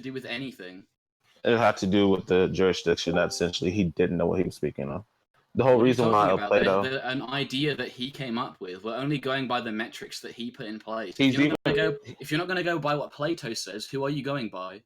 do with anything? It had to do with the jurisdiction that essentially he didn't know what he was speaking of. The whole reason why Plato... an idea that he came up with, we're only going by the metrics that he put in place. If you're not going to go by what Plato says, who are you going by?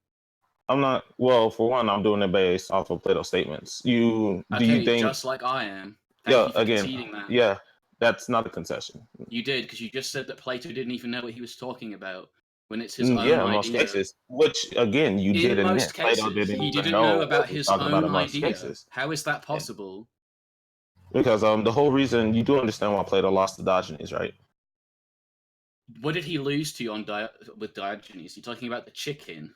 I'm not... Well, for one, I'm doing it based off of Plato's statements. Do you think... just like I am. Thank you for conceding that. Yeah, that's not a concession. You did, because you just said that Plato didn't even know what he was talking about. When it's his own idea. In most cases. Which, again, you did admit. Most cases, Plato didn't he didn't know about his own idea. How is that possible? Because the whole reason, you do understand why Plato lost to Diogenes, right? What did he lose to with Diogenes? You're talking about the chicken.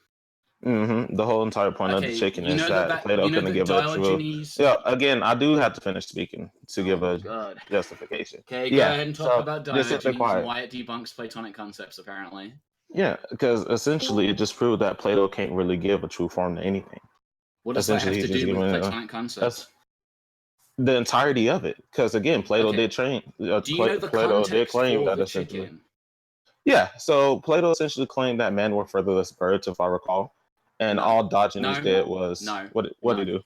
Mm-hmm. The whole entire point of the chicken is that Plato couldn't give Diogenes... Yeah, again, I do have to finish speaking to give a justification. Okay, go ahead and talk about Diogenes and why it debunks Platonic concepts, apparently. Yeah, because essentially it just proved that Plato can't really give a true form to anything. What does that have to do with Platonic concepts? The entirety of it. Because again, Plato did train. Plato did claim that essentially. Yeah, so Plato essentially claimed that men were featherless birds, if I recall. And all Diogenes did was... What did he do?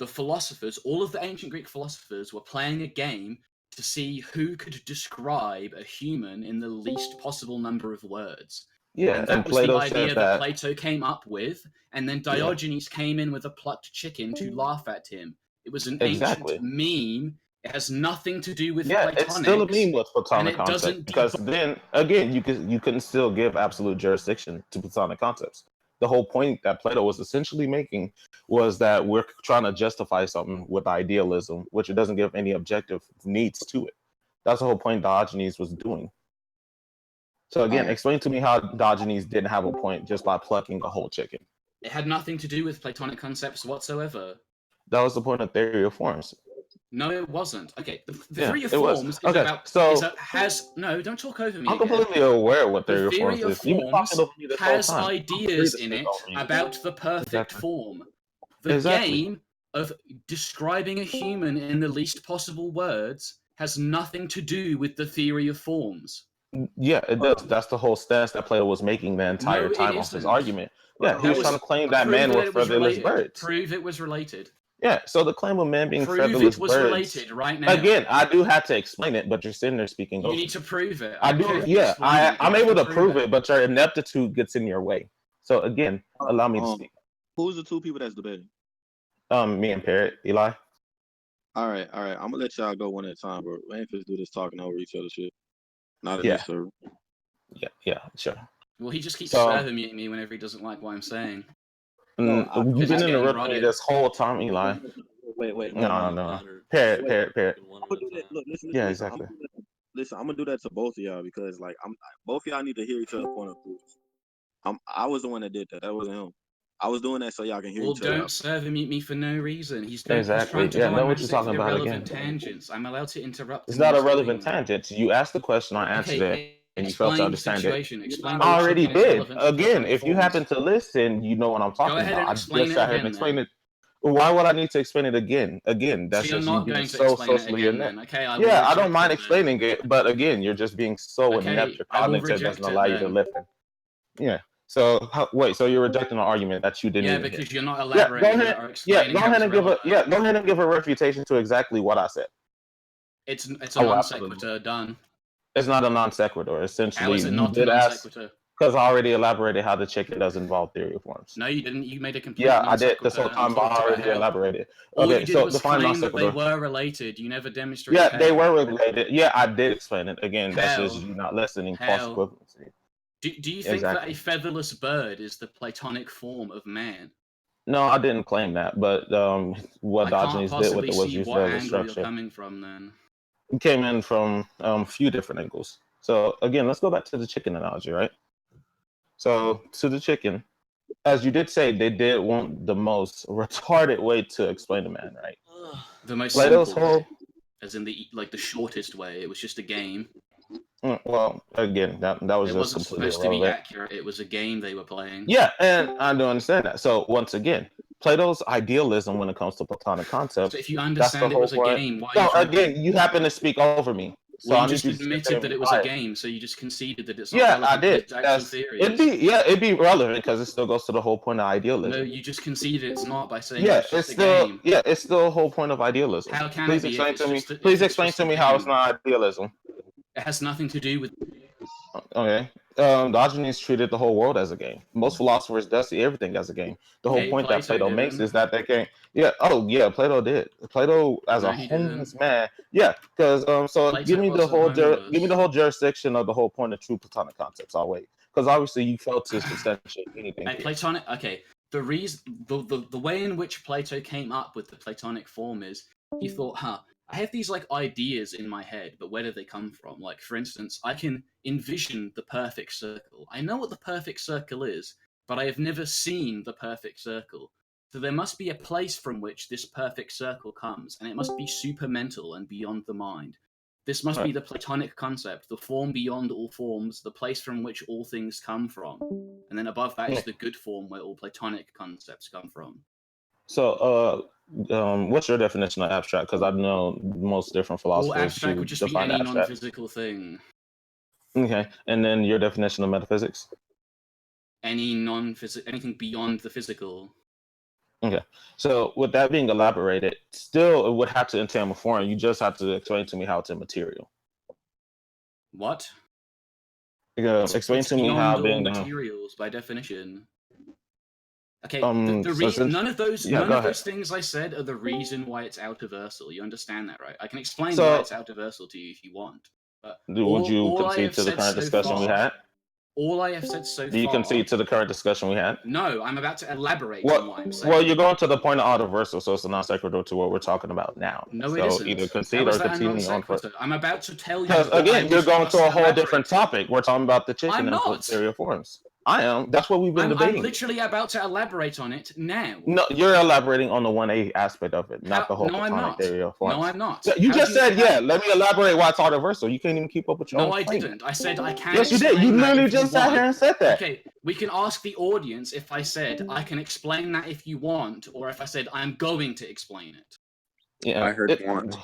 The philosophers, all of the ancient Greek philosophers, were playing a game to see who could describe a human in the least possible number of words. Yeah, and that was Plato the idea that Plato came up with, and then Diogenes came in with a plucked chicken to laugh at him. It was an ancient meme. It has nothing to do with Platonics. It's still a meme with Platonic concepts. Because then, again, you couldn't still give absolute jurisdiction to Platonic concepts. The whole point that Plato was essentially making was that we're trying to justify something with idealism, which it doesn't give any objective needs to it. That's the whole point Diogenes was doing. So again, explain to me how Diogenes didn't have a point just by plucking a whole chicken. It had nothing to do with Platonic concepts whatsoever. That was the point of theory of forms. No, it wasn't. Okay, the theory of forms is about... No, don't talk over me. I'm completely aware of what theory of forms is. The theory of forms has ideas in it about the perfect form. The game of describing a human in the least possible words has nothing to do with the theory of forms. Yeah, it does. That's the whole stance that Plato was making the entire time of his argument. Yeah, he was trying to claim that men were featherless birds. Prove it was related. Yeah, so the claim of men being featherless birds... Prove it was related right now. Again, I do have to explain it, but you're sitting there speaking over. You need to prove it. I'm able to prove it, but your ineptitude gets in your way. So again, allow me to speak. Who's the two people that's debating? Me and Parrot, Eli. All right. I'm gonna let y'all go one at a time, bro. We ain't just do this talking over each other shit. Not at this server. Yeah, sure. Well, he just keeps serving me whenever he doesn't like what I'm saying. You've been interrupting me this whole time, Eli. Wait. No. Parrot. I'm gonna do that. Look, listen. Yeah, exactly. I'm gonna do that to both of y'all because, like, both of y'all need to hear each other's point of view. I was the one that did that. That wasn't him. I was doing that so y'all can hear each other. Well, don't serve me for no reason. He's trying to know what you're talking about again. Tangents. I'm allowed to interrupt. It's not a relevant tangent. You asked the question, I answered it. And you failed to understand it. I already did. Again, if you happen to listen, you know what I'm talking about. I just sat here and explained it. Why would I need to explain it again? Again, that's just you being so socially inept. I don't mind explaining it, but again, you're just being so inept. Your cognitive doesn't allow you to listen. Yeah. So so you're rejecting an argument that you didn't. Yeah, because you're not elaborating or explaining. Go ahead and give a refutation to exactly what I said. It's a non sequitur done. It's not a non sequitur. Essentially, how is it not a non sequitur? Because I already elaborated how the chicken does involve theory of forms. No, you didn't. You made a complete. Yeah, I did. This whole time I already elaborated. All you did was claim that they were related. You never demonstrated. Yeah, they were related. Yeah, I did explain it. Again, that's just you not listening. False equivalency. Do you think that a featherless bird is the platonic form of man? No, I didn't claim that. But what Diogenes did with it was use the structure. You're coming from then. It came in from a few different angles. So again, let's go back to the chicken analogy, right? So to the chicken, as you did say, they did want the most retarded way to explain the man, right? The most simple way, as in the shortest way. It was just a game. Well, again, that was it just wasn't supposed to be accurate. It was a game they were playing. Yeah, and I do understand that. So once again, Plato's idealism when it comes to Platonic concepts. So if you understand it was a game, why? No, again, you happen to speak over me. So you just admitted that it was a game, so you just conceded that it's not relevant I did. To actual theory. It'd be relevant because it still goes to the whole point of idealism. No, you just conceded it's not by saying it's just a game. Yeah, it's still the whole point of idealism. How can Please it be? Explain to me. Please explain to me how it's not idealism. It has nothing to do with. Okay. Diogenes treated the whole world as a game. Most philosophers does see everything as a game. The whole point that Plato makes is that they can't. Yeah. Oh, yeah. Plato did. Plato as a homeless man. Yeah. Because so give me the whole jurisdiction of the whole point of true Platonic concepts. I'll wait. Because obviously you failed to substantiate anything. Platonic. Okay. The reason, the way in which Plato came up with the Platonic form is he thought, I have these like ideas in my head, but where do they come from? Like, for instance, I can envision the perfect circle. I know what the perfect circle is, but I have never seen the perfect circle. So there must be a place from which this perfect circle comes, and it must be supermental and beyond the mind. This must be the Platonic concept, the form beyond all forms, the place from which all things come from. And then above that is the good form where all Platonic concepts come from. So, what's your definition of abstract? Because I know most different philosophers. Well, abstract would just be any non-physical thing. Okay, and then your definition of metaphysics? Anything beyond the physical. Okay, so with that being elaborated, still it would have to entail a form. You just have to explain to me how it's immaterial. What? Explain to me how being materials by definition. Okay, none of those things I said are the reason why it's outerversal. You understand that, right? I can explain why it's outerversal to you if you want. But would you concede to the current discussion we had? All I have said so far... Do you concede to the current discussion we had? No, I'm about to elaborate on what I'm saying. Well, you're going to the point of outerversal, so it's a non sequitur to what we're talking about now. No, it isn't. Either concede or continue on. I'm about to tell you... Because, again, you're going to a whole different topic. We're talking about the chicken and posterior forms. I am. That's what we've been debating. I'm literally about to elaborate on it now. No, you're elaborating on the 1A aspect of it, not the whole Platonic theory of forms. No, I'm not. You just said, let me elaborate why it's outerversal. You can't even keep up with your own No, I didn't. I said I can. Yes, you did. You literally just sat here and said that. Okay, we can ask the audience if I said I can explain that if you want, or if I said I'm going to explain it. Yeah, I heard want.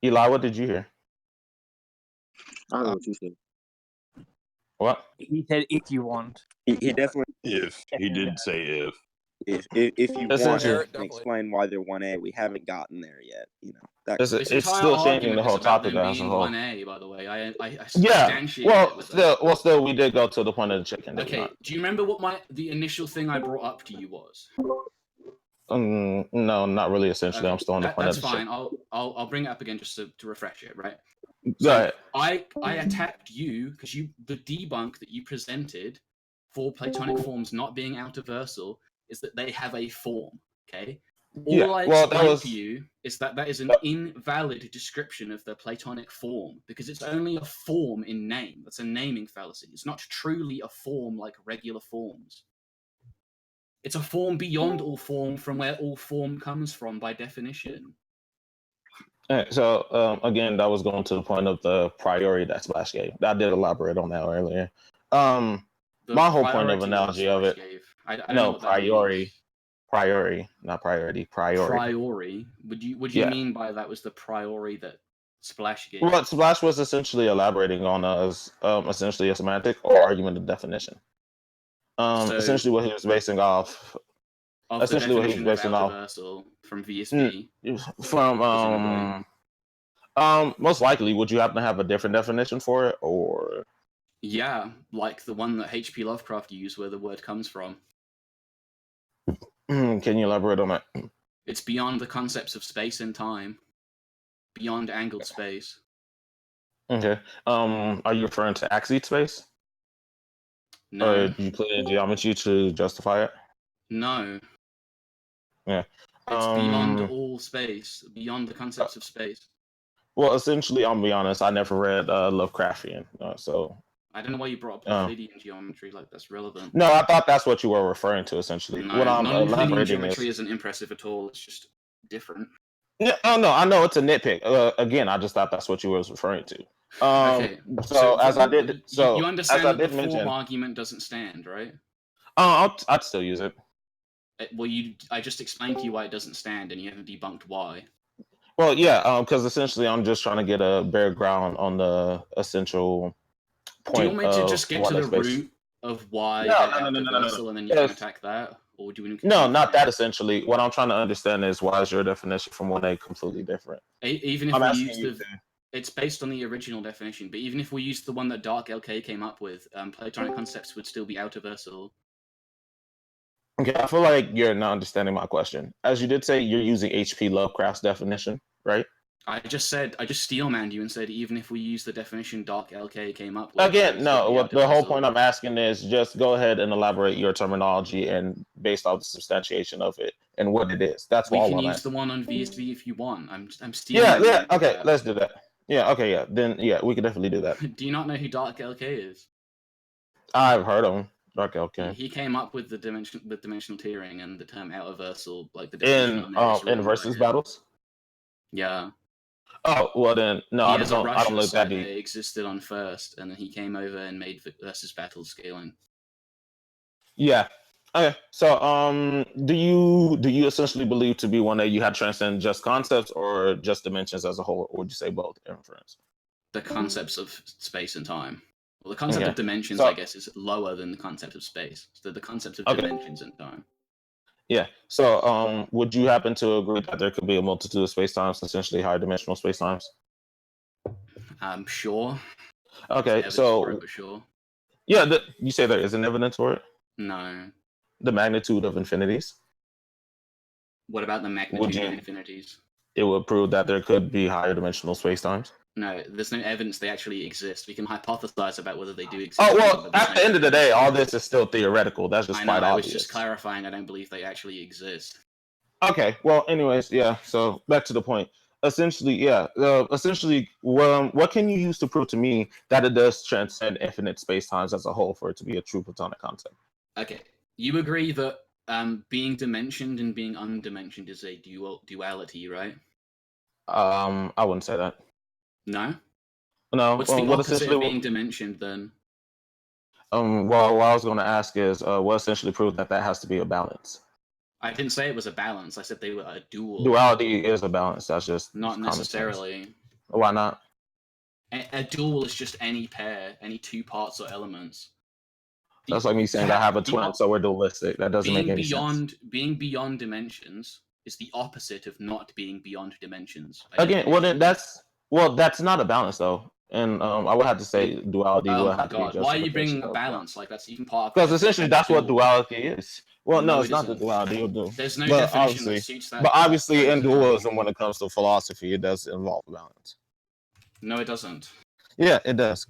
Eli, what did you hear? I don't know what you said. What? He said if you want. He definitely... If. He did say if. If you want to explain why they're 1A, we haven't gotten there yet. You know, it's still changing the whole topic as a whole. 1A, by the way, I substantiate still, we did go to the point of the chicken. Okay, do you remember what the initial thing I brought up to you was? No, not really. Essentially, I'm still on the point of the chicken. That's fine. I'll bring it up again just to refresh it, right? So I attacked you because the debunk that you presented for Platonic forms not being outerversal is that they have a form. Okay. All I explained to you is that is an invalid description of the Platonic form because it's only a form in name. That's a naming fallacy. It's not truly a form like regular forms. It's a form beyond all form, from where all form comes from by definition. All right, so again, that was going to the point of the priority that Splash gave. I did elaborate on that earlier. My whole point of analogy of it. Priori, not priority. Priori. Would you mean by that was the priori that Splash gave? Well, Splash was essentially elaborating on essentially a semantic or argument of definition. Essentially what he was basing off. Essentially what he was basing off from VSB. From most likely, would you happen to have a different definition for it, or? Yeah, like the one that H.P. Lovecraft used, where the word comes from. Can you elaborate on that? It's beyond the concepts of space and time, beyond angled space. Okay. Are you referring to axed space? No. Or did you put in geometry to justify it? No. Yeah. It's beyond all space, beyond the concepts of space. Well, essentially, I'll be honest, I never read Lovecraftian, so... I don't know why you brought up Euclidean geometry, like that's relevant. No, I thought that's what you were referring to, essentially. No, non-Euclidean geometry isn't impressive at all, it's just different. Yeah, no, I know it's a nitpick. Again, I just thought that's what you were referring to. Okay. So as I did, you understand that the form argument doesn't stand, right? I'd still use it. Well, I just explained to you why it doesn't stand, and you haven't debunked why. Well, yeah, because essentially I'm just trying to get a bare ground on the essential point. Do you want me to just get to the root of why they're outerversal and then you can attack that? Or do we No, not that essentially. What I'm trying to understand is why is your definition from one A completely different? Even if we use it's based on the original definition, but even if we use the one that Dark LK came up with, platonic concepts would still be outerversal. Okay, I feel like you're not understanding my question. As you did say, you're using H.P. Lovecraft's definition, right? I just steelmanned you and said even if we use the definition Dark LK came up with. Again, no, what the whole point I'm asking is just go ahead and elaborate your terminology and based off the substantiation of it and what it is. That's all I'm asking. We can use the one on VSV if you want. I'm stealing. Yeah, okay, let's do that. Yeah, okay, yeah. Then yeah, we can definitely do that. Do you not know who Dark LK is? I've heard of him. Dark LK. He came up with dimensional tiering and the term outerversal, like the definition in versus battles. Yeah. Oh well, then no, I don't look that deep. It existed on first, and then he came over and made versus battle scaling. Yeah. Okay. So, do you essentially believe to be one that you have transcend just concepts or just dimensions as a whole, or would you say both? Inference. The concepts of space and time. Well, the concept of dimensions, I guess, is lower than the concept of space. So the concept of dimensions and time. Yeah. So, would you happen to agree that there could be a multitude of spacetimes, essentially higher dimensional spacetimes? Sure. Okay. So, sure. Yeah, you say there isn't evidence for it? No. The magnitude of infinities? What about the magnitude of infinities? It would prove that there could be higher dimensional spacetimes. No, there's no evidence they actually exist. We can hypothesize about whether they do exist. Oh, well, at the end of the day, all this is still theoretical. That's just quite obvious. I was just clarifying I don't believe they actually exist. Okay, well, anyways, yeah, so back to the point. Essentially, yeah, what can you use to prove to me that it does transcend infinite spacetimes as a whole for it to be a true platonic concept? Okay, you agree that being dimensioned and being undimensioned is a duality, right? I wouldn't say that. No? No. What's the opposite of being dimensioned then? Well, what I was going to ask is, what essentially proved that has to be a balance? I didn't say it was a balance. I said they were a dual. Duality is a balance. That's just not necessarily. Why not? A dual is just any pair, any two parts or elements. That's like me saying I have a twin, so we're dualistic. That doesn't make any sense. Being beyond dimensions is the opposite of not being beyond dimensions. Again, that's not a balance though, and I would have to say duality will have to be justification. Why are you bringing a balance? Like that's even part of because essentially that's what duality is. Well, no, it's not the duality you'll do. There's no definition that suits that. But obviously, in dualism, when it comes to philosophy, it does involve balance. No, it doesn't. Yeah, it does.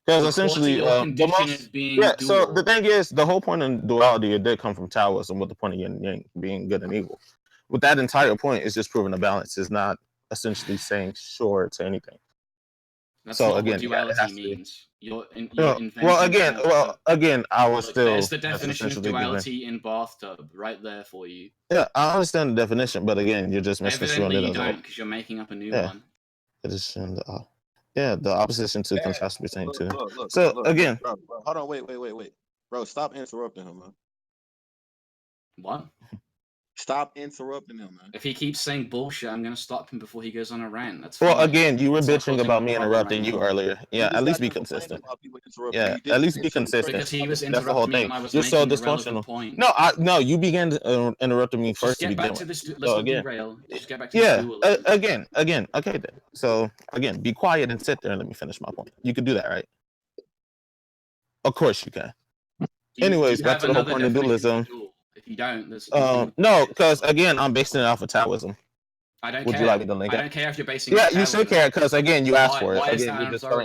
Because essentially, so the thing is, the whole point in duality, it did come from Taoism with the point of yin and yang being good and evil. With that entire point, is just proving a balance. It's not essentially saying sure to anything. That's not what duality means. Again, I was still. There's the definition of duality in bathtub right there for you. Yeah, I understand the definition, but again, you're just misconstruing it. Evidently, you don't, because you're making up a new one. It is the opposition to contrast between two. Again, bro, hold on, wait, bro, stop interrupting him, man. What? Stop interrupting him, man. If he keeps saying bullshit, I'm gonna stop him before he goes on a rant. That's well, again, you were bitching about me interrupting you earlier. Yeah, at least be consistent. Yeah, at least be consistent. Because he was interrupting me and I was making a relevant point. No, you began interrupting me first to begin with. Let's derail. Just get back to this dualism. Again. Okay, then. So, again, be quiet and sit there and let me finish my point. You could do that, right? Of course you can. Anyways, back to the whole point of dualism. If you don't, there's no, because again, I'm basing it off of Taoism. I don't care. Would you like me to link it? I don't care if you're basing it. Yeah, you should care because again, you asked for it. Again,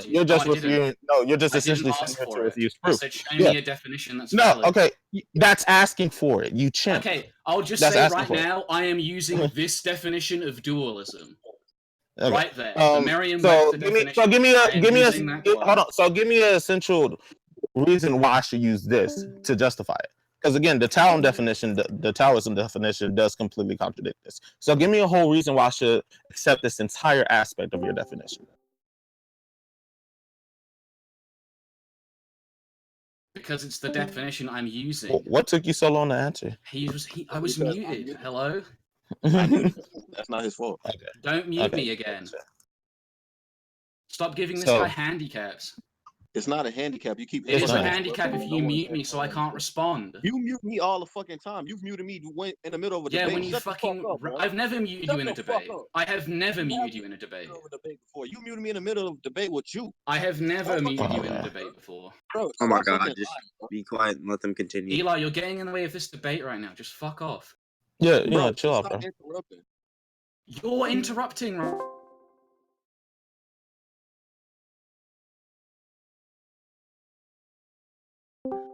you're just refusing. No, you're just essentially saying to refuse proof. I said, show me a definition that's valid. Okay, that's asking for it. You chimp. Okay, I'll just say right now, I am using this definition of dualism. Okay. Right there. The Merriam-Webster definition. So give me hold on. So give me an essential reason why I should use this to justify it. Because again, the Taoism definition does completely contradict this. So give me a whole reason why I should accept this entire aspect of your definition. Because it's the definition I'm using. What took you so long to answer? I was muted. Hello? That's not his fault. Okay. Don't mute me again. Stop giving this guy handicaps. It's not a handicap. You keep. It is a handicap if you mute me, so I can't respond. You mute me all the fucking time. You've muted me in the middle of a debate. Yeah, when you fucking. I've never muted you in a debate. I have never muted you in a debate. Before. You muted me in the middle of a debate with you. I have never muted you in a debate before. Bro, oh my god, just be quiet and let them continue. Eli, you're getting in the way of this debate right now. Just fuck off. Yeah, bro, chill out, bro. You're interrupting, right?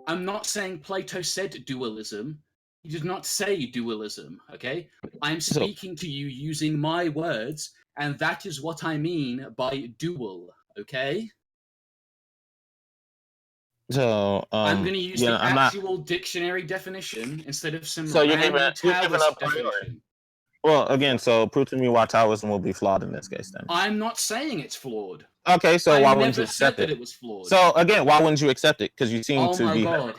I'm not saying Plato said dualism. He did not say dualism, okay? I'm speaking to you using my words, and that is what I mean by dual, okay? So I'm going to use the actual dictionary definition instead of some random Taoist definition. Well, again, so prove to me why Taoism will be flawed in this case, then. I'm not saying it's flawed. Okay, so why wouldn't you accept it? That it was flawed. So again, why wouldn't you accept it? Because you seem to be. God.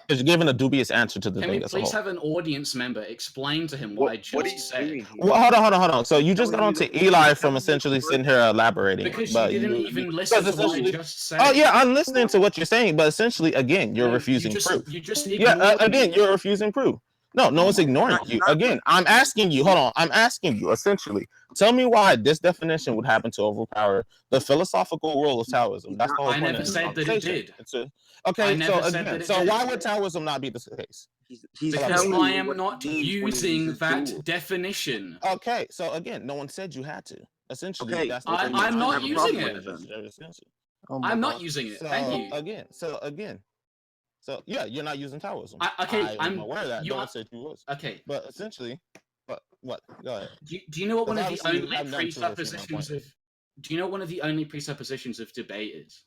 Because you're giving a dubious answer to the thing. Can we please have an audience member explain to him what I just said? Well, hold on. So you just got on to Eli from essentially sitting here elaborating. Because you didn't even listen to what I just said. Oh yeah, I'm listening to what you're saying, but essentially, again, you're refusing proof. Again, you're refusing proof. No one's ignoring you. Again, I'm asking you. Hold on. I'm asking you. Essentially, tell me why this definition would happen to overpower the philosophical rule of Taoism. That's the whole point. I never said that it did. Okay, so why would Taoism not be the case? Because I am not using that definition. Okay, so again, no one said you had to. Essentially, that's the thing. I'm not using it. I'm not using it. Thank you. So yeah, you're not using Taoism. I'm aware of that. No one said you was. Okay, but essentially, what? Go ahead. Do you know what one of the only presuppositions of? Do you know one of the only presuppositions of debate is?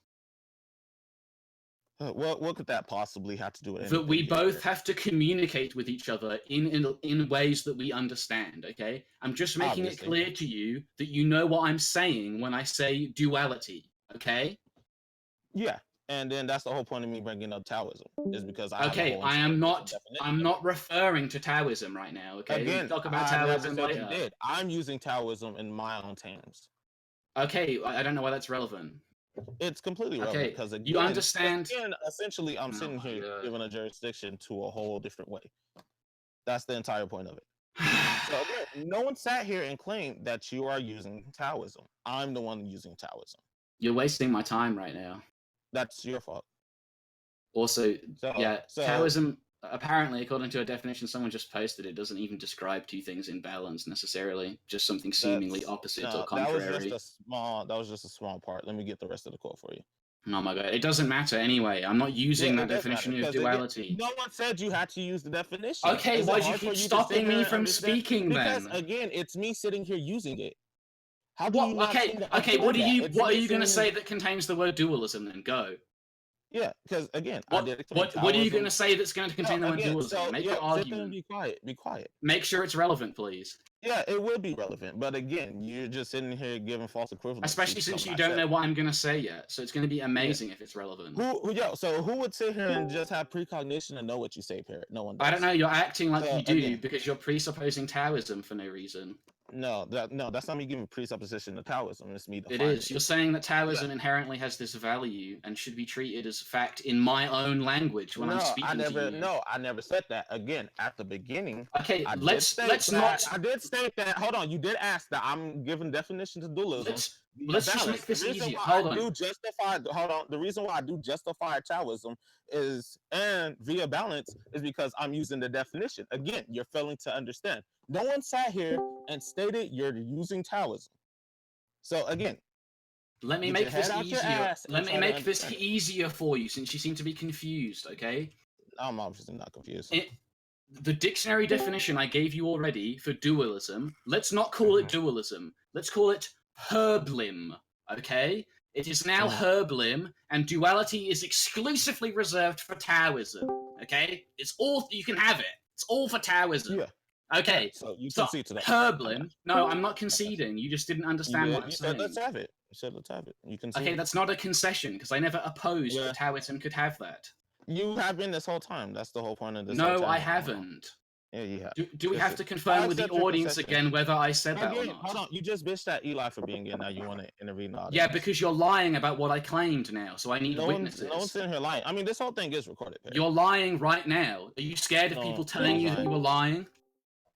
What could that possibly have to do with it? That we both have to communicate with each other in ways that we understand. Okay, I'm just making it clear to you that you know what I'm saying when I say duality. Okay. Yeah. And then that's the whole point of me bringing up Taoism is because I'm not referring to Taoism right now. Okay, again, we'll talk about Taoism later. I'm using Taoism in my own terms. Okay, I don't know why that's relevant. It's completely relevant because you understand. Again, essentially, I'm sitting here giving a jurisdiction to a whole different way. That's the entire point of it. So again, no one sat here and claimed that you are using Taoism. I'm the one using Taoism. You're wasting my time right now. That's your fault. Also, Taoism, apparently, according to a definition someone just posted, it doesn't even describe two things in balance necessarily, just something seemingly opposite or contrary. That was just a small part. Let me get the rest of the quote for you. Oh my god, it doesn't matter anyway. I'm not using that definition of duality. No one said you had to use the definition. Okay, why do you keep stopping me from speaking then? Because again, it's me sitting here using it. How do you okay, what are you going to say that contains the word dualism then? Go. Yeah, because again, what are you going to say that's going to contain the word dualism? Make your argument. Be quiet. Make sure it's relevant, please. Yeah, it will be relevant, but again, you're just sitting here giving false equivalence. Especially since you don't know what I'm going to say yet, so it's going to be amazing if it's relevant. So who would sit here and just have precognition and know what you say, Parrot? No one does. I don't know. You're acting like you do because you're presupposing Taoism for no reason. No, that's not me giving presupposition to Taoism. It's me defining it is. You're saying that Taoism inherently has this value and should be treated as fact in my own language when I'm speaking to you. No, I never said that. Again, at the beginning. Okay, I did state that. Hold on. You did ask that I'm giving definition to dualism. Let's just make this easier. Hold on. The reason why I do justify Taoism and via balance is because I'm using the definition. Again, you're failing to understand. No one sat here and stated you're using Taoism. So again, let me make this easier. Let me make this easier for you since you seem to be confused, okay? I'm obviously not confused. The dictionary definition I gave you already for dualism, let's not call it dualism. Let's call it herblim, okay? It is now herblim, and duality is exclusively reserved for Taoism, okay? It's all, you can have it. It's all for Taoism. Yeah. Okay, so you concede to that. Herblim. No, I'm not conceding. You just didn't understand what I'm saying. Let's have it. You said let's have it. You concede. Okay, that's not a concession because I never opposed that Taoism could have that. You have been this whole time. That's the whole point of this. No, I haven't. Yeah. Do we have to confirm with the audience again whether I said that or not? Hold on, you just bitched at Eli for being in. Now you want to intervene in the audience. Yeah, because you're lying about what I claimed now, so I need witnesses. No one's in here lying. I mean, this whole thing is recorded. Perry. You're lying right now. Are you scared of people telling you that you were lying?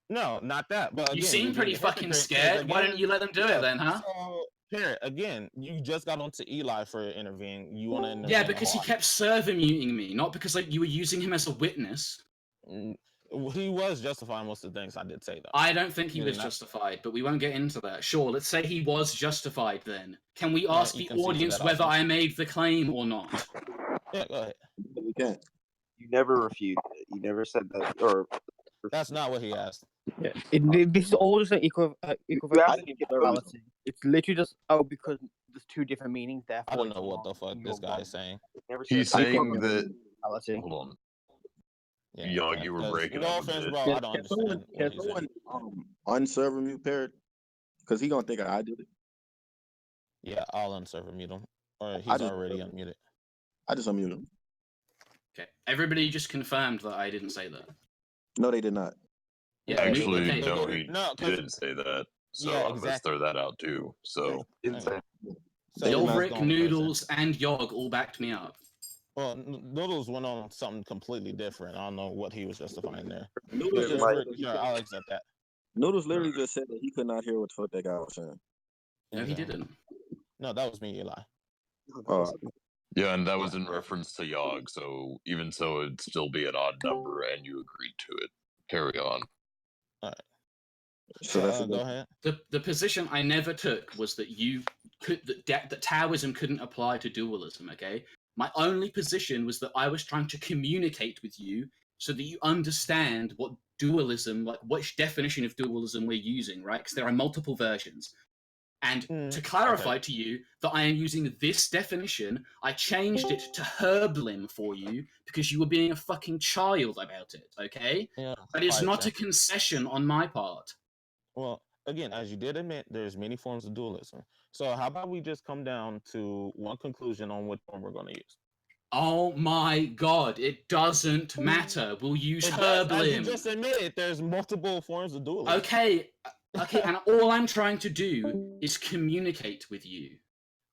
No, not that. But again, you seem pretty fucking scared. Why don't you let them do it then, huh? So, Parrot, again, you just got onto Eli for intervening. You want to intervene? Yeah, because he kept server muting me, not because you were using him as a witness. He was justified most of the things I did say, though. I don't think he was justified, but we won't get into that. Sure, let's say he was justified then. Can we ask the audience whether I made the claim or not? Yeah, go ahead. We can. You never refuted it. You never said that, or that's not what he asked. Yeah, this is all just an equivalence. It's literally just because there's two different meanings. Therefore, I don't know what the fuck this guy is saying. He's saying that. Hold on. Yeah, Yog, you were breaking up. Offense, bro, I don't understand. Can someone unserver mute Parrot? Because he gonna think I did it. Yeah, I'll unserver mute him, or he's already unmuted. I just unmuted him. Okay, everybody just confirmed that I didn't say that. No, they did not. Yeah, actually, no, he did say that. So yeah, let's throw that out too. So, Yolbrick, Noodles, and Yog all backed me up. Well, Noodles went on something completely different. I don't know what he was justifying there. I'll accept that. Noodles literally just said that he could not hear what the fuck that guy was saying. No, he didn't. No, that was me, Eli. Yeah, and that was in reference to Yog. So even so, it'd still be an odd number, and you agreed to it. Carry on. All right. So go ahead. The position I never took was that that Taoism couldn't apply to dualism. Okay. My only position was that I was trying to communicate with you so that you understand what dualism, like which definition of dualism we're using, right? Because there are multiple versions. And to clarify to you that I am using this definition, I changed it to herblim for you because you were being a fucking child about it, okay? Yeah, that is not a concession on my part. Well, again, as you did admit, there's many forms of dualism. So how about we just come down to one conclusion on which one we're going to use? Oh my god, it doesn't matter. We'll use herblim. As you just admitted, there's multiple forms of dualism. Okay, and all I'm trying to do is communicate with you.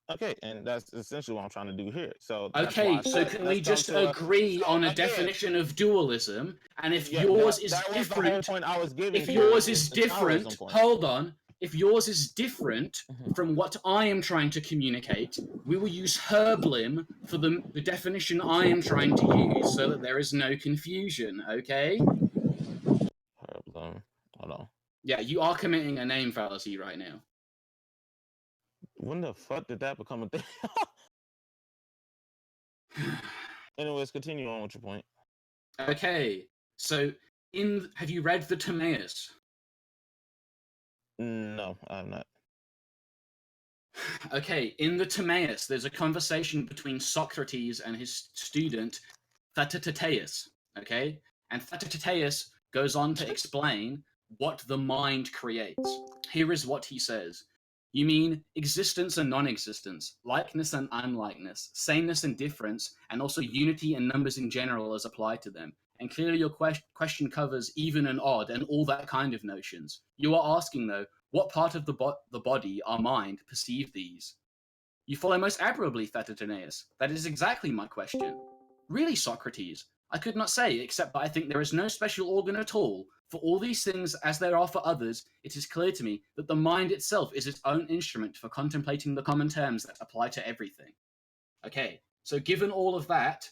Okay, and that's essentially what I'm trying to do here. So okay, so can we just agree on a definition of dualism? And if yours is different, if yours is different, hold on. If yours is different from what I am trying to communicate, we will use herblim for the definition I am trying to use so that there is no confusion, okay? Herblim, hold on. Yeah, you are committing a name fallacy right now. When the fuck did that become a thing? Anyways, continue on with your point. Okay, so have you read the Timaeus? No, I have not. Okay, in the Timaeus, there's a conversation between Socrates and his student, Theaetetus, okay? And Theaetetus goes on to explain what the mind creates. Here is what he says. You mean existence and non-existence, likeness and unlikeness, sameness and difference, and also unity and numbers in general as applied to them. And clearly your question covers even and odd and all that kind of notions. You are asking, though, what part of the body, our mind, perceive these? You follow most admirably, Theaetetus. That is exactly my question. Really, Socrates, I could not say, except that I think there is no special organ at all. For all these things, as there are for others, it is clear to me that the mind itself is its own instrument for contemplating the common terms that apply to everything. Okay, so given all of that,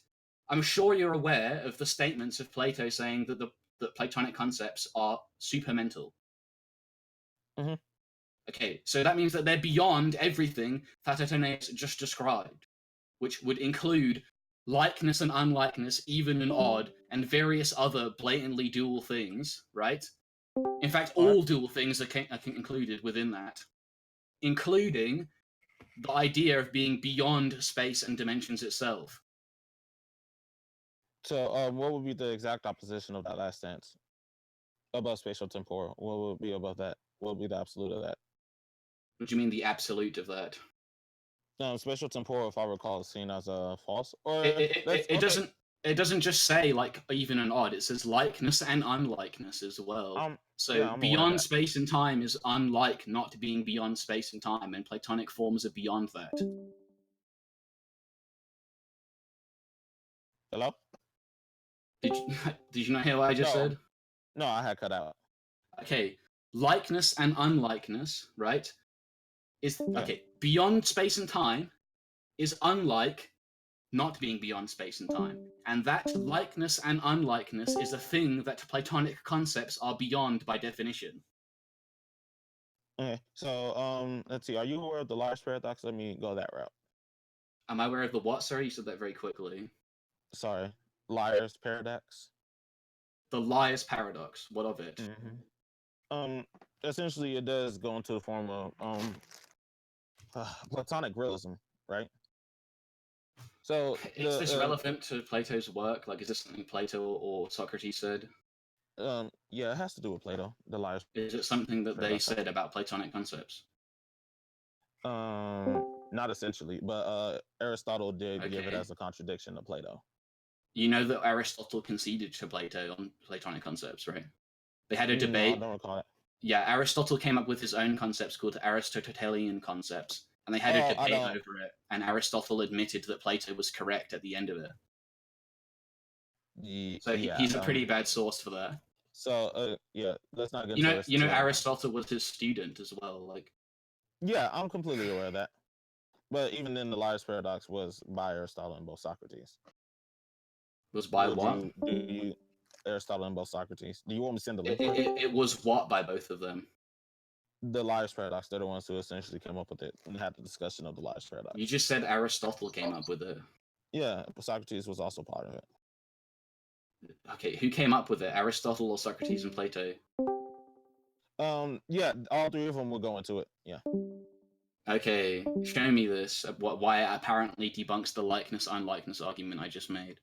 I'm sure you're aware of the statements of Plato saying that that Platonic concepts are supermental. Mm-hmm. Okay, so that means that they're beyond everything Theaetetus just described, which would include likeness and unlikeness, even and odd, and various other blatantly dual things, right? In fact, all dual things are included within that, including the idea of being beyond space and dimensions itself. So, what would be the exact opposition of that last stance? Above spatial temporal. What would be above that? What would be the absolute of that? What do you mean the absolute of that? No, spatial temporal, if I recall, is seen as a false. Or it It doesn't just say like even and odd. It says likeness and unlikeness as well. So beyond space and time is unlike not being beyond space and time, and Platonic forms are beyond that. Hello? Did you not hear what I just said? No, I had cut out. Okay, likeness and unlikeness, right? Is okay. Beyond space and time is unlike not being beyond space and time. And that likeness and unlikeness is a thing that Platonic concepts are beyond by definition. Okay, so let's see. Are you aware of the Liar's paradox? Let me go that route. Am I aware of the what? Sorry, you said that very quickly. Sorry, Liar's paradox. The Liar's paradox. What of it? Essentially, it does go into the form of Platonic realism, right? So is this relevant to Plato's work? Like, is this something Plato or Socrates said? Yeah, it has to do with Plato, the Liar's. Is it something that they said about Platonic concepts? Not essentially, but Aristotle did give it as a contradiction to Plato. You know that Aristotle conceded to Plato on Platonic concepts, right? They had a debate. No, I don't recall it. Yeah, Aristotle came up with his own concepts called Aristotelian concepts, and they had a debate over it, and Aristotle admitted that Plato was correct at the end of it. So he's a pretty bad source for that. So yeah, let's not get into You know, Aristotle was his student as well. Like, yeah, I'm completely aware of that. But even then, the Liar's paradox was by Aristotle and both Socrates. Was by what? Aristotle and both Socrates. Do you want me to send the link? It was what by both of them? The Liar's paradox. They're the ones who essentially came up with it and had the discussion of the Liar's paradox. You just said Aristotle came up with it. Yeah, Socrates was also part of it. Okay, who came up with it? Aristotle or Socrates and Plato? Yeah, all three of them will go into it. Yeah. Okay, show me this. Why it apparently debunks the likeness-unlikeness argument I just made.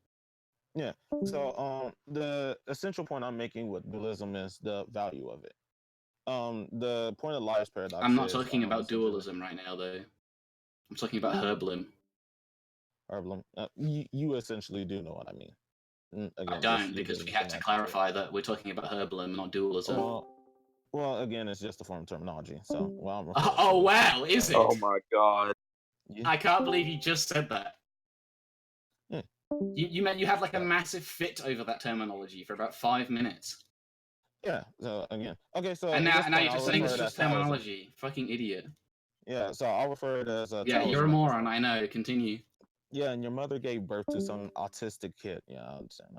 Yeah. So the essential point I'm making with dualism is the value of it. The point of the Liar's paradox. I'm not talking about dualism right now, though. I'm talking about herbalism. Herbalism. You essentially do know what I mean. Again, I don't, because we have to clarify that we're talking about herbalism, not dualism. Well, again, it's just a form of terminology. So, oh wow, is it? Oh my god! Yeah. I can't believe you just said that. Yeah. You have like a massive fit over that terminology for about 5 minutes. Yeah. So again, okay. So and now you're just saying it's just terminology. Fucking idiot. Yeah. So I'll refer it as yeah. You're a moron. I know. Continue. Yeah, and your mother gave birth to some autistic kid. Yeah, I understand.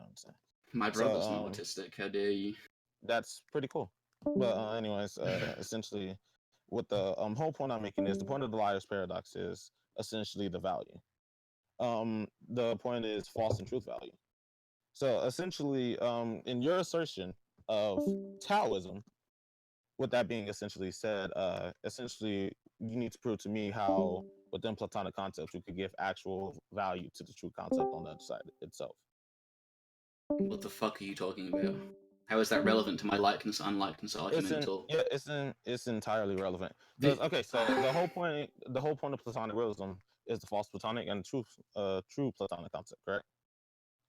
My brother's not autistic. How dare you? That's pretty cool. But anyways, essentially, what the whole point I'm making is the point of the Liar's paradox is essentially the value. The point is false and truth value. So essentially, in your assertion of Taoism, with that being essentially said, essentially you need to prove to me how within Platonic concepts you could give actual value to the true concept on the other side itself. What the fuck are you talking about? How is that relevant to my likeness unlikeness argument at all? Yeah, it's entirely relevant. Okay, so the whole point of Platonic realism is the false Platonic and true Platonic concept, correct?